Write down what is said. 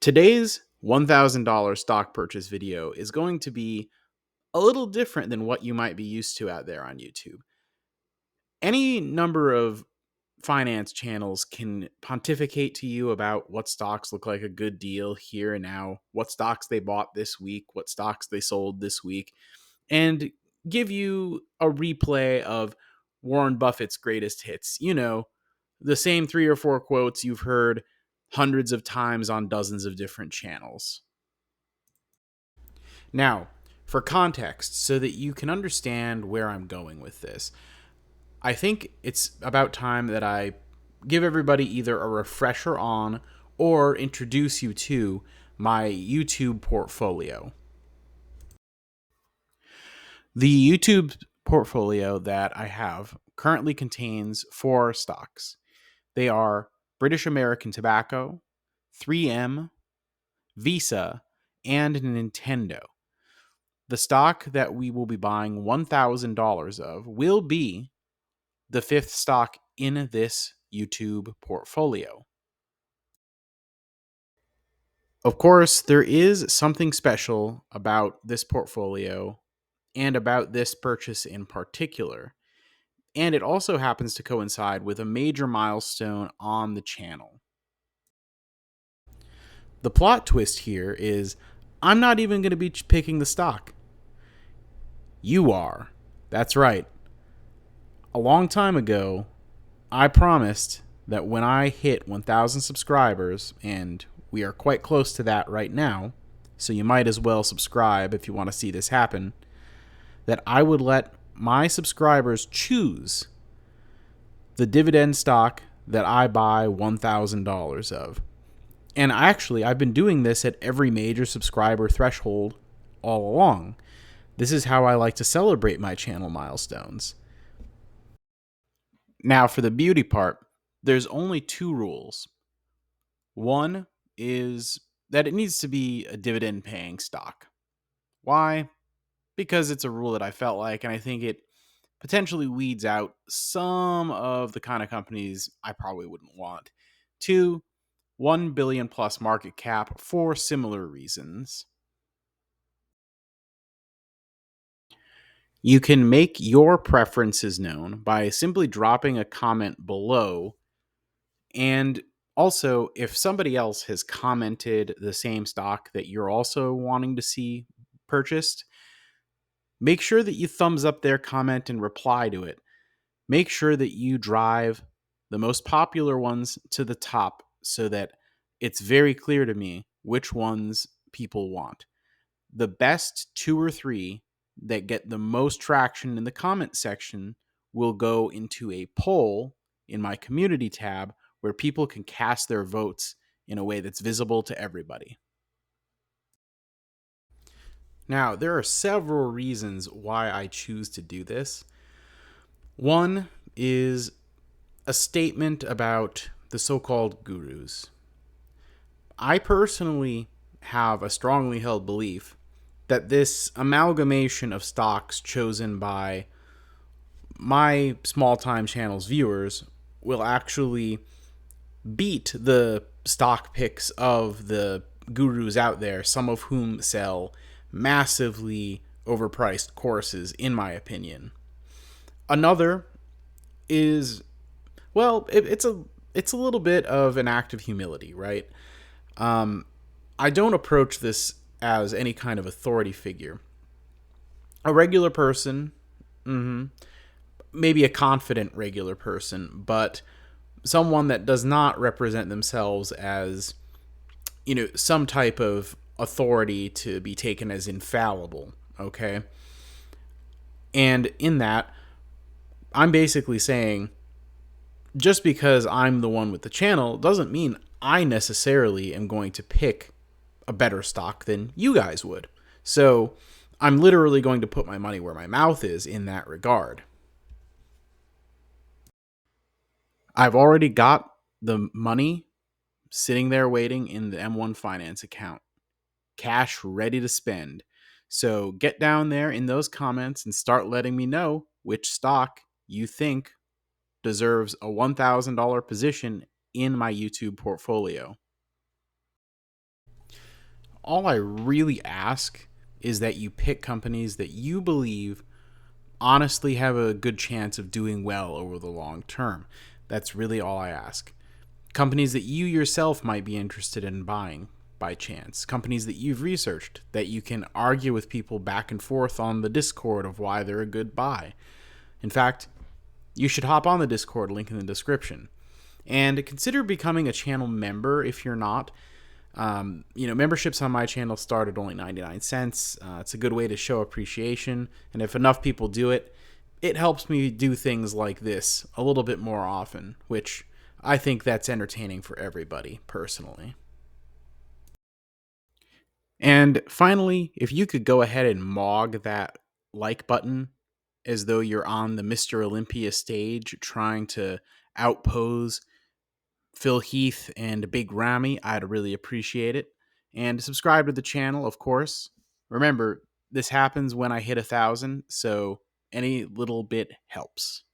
Today's $1,000 stock purchase video is going to be a little different than what you might be used to out there on YouTube. Any number of finance channels can pontificate to you about what stocks look like a good deal here and now, what stocks they bought this week, what stocks they sold this week, and give you a replay of Warren Buffett's greatest hits. The same three or four quotes you've heard hundreds of times on dozens of different channels. Now, for context, so that you can understand where I'm going with this, I think it's about time that I give everybody either a refresher on or introduce you to my YouTube portfolio. The YouTube portfolio that I have currently contains 4 stocks. They are British American Tobacco, 3M, Visa, and Nintendo. The stock that we will be buying $1,000 of will be the 5th stock in this YouTube portfolio. Of course, there is something special about this portfolio and about this purchase in particular, and it also happens to coincide with a major milestone on the channel. The plot twist here is I'm not even going to be picking the stock. You are. That's right. A long time ago, I promised that when I hit 1,000 subscribers, and we are quite close to that right now, so you might as well subscribe if you want to see this happen, that I would let my subscribers choose the dividend stock that I buy $1,000 of. And actually, I've been doing this at every major subscriber threshold all along. This is how I like to celebrate my channel milestones. Now, for the beauty part, there's only 2 rules. One is that it needs to be a dividend paying stock. Why? Because it's a rule that I felt like, and I think it potentially weeds out some of the kind of companies I probably wouldn't want. 2, 1 billion plus market cap for similar reasons. You can make your preferences known by simply dropping a comment below. And also, if somebody else has commented the same stock that you're also wanting to see purchased, make sure that you thumbs up their comment and reply to it. Make sure that you drive the most popular ones to the top so that it's very clear to me which ones people want. The best 2 or 3 that get the most traction in the comment section will go into a poll in my community tab where people can cast their votes in a way that's visible to everybody. Now, there are several reasons why I choose to do this. One is a statement about the so-called gurus. I personally have a strongly held belief that this amalgamation of stocks chosen by my small-time channel's viewers will actually beat the stock picks of the gurus out there, some of whom sell massively overpriced courses, in my opinion. Another is, well, it's a little bit of an act of humility, right? I don't approach this as any kind of authority figure. A regular person, maybe a confident regular person, but someone that does not represent themselves as, some type of authority to be taken as infallible, okay? And in that, I'm basically saying, just because I'm the one with the channel doesn't mean I necessarily am going to pick a better stock than you guys would. So I'm literally going to put my money where my mouth is in that regard. I've already got the money sitting there waiting in the M1 Finance account. Cash ready to spend. So get down there in those comments and start letting me know which stock you think deserves a $1,000 position in my YouTube portfolio. All I really ask is that you pick companies that you believe honestly have a good chance of doing well over the long term. That's really all I ask. Companies that you yourself might be interested in buying by chance. Companies that you've researched, that you can argue with people back and forth on the Discord of why they're a good buy. In fact, you should hop on the Discord, link in the description. And consider becoming a channel member if you're not. Memberships on my channel start at only 99 cents. It's a good way to show appreciation. And if enough people do it, it helps me do things like this a little bit more often, which I think that's entertaining for everybody, personally. And finally, if you could go ahead and mog that like button as though you're on the Mr. Olympia stage trying to outpose Phil Heath and Big Ramy, I'd really appreciate it. And subscribe to the channel, of course. Remember, this happens when I hit 1,000, so any little bit helps.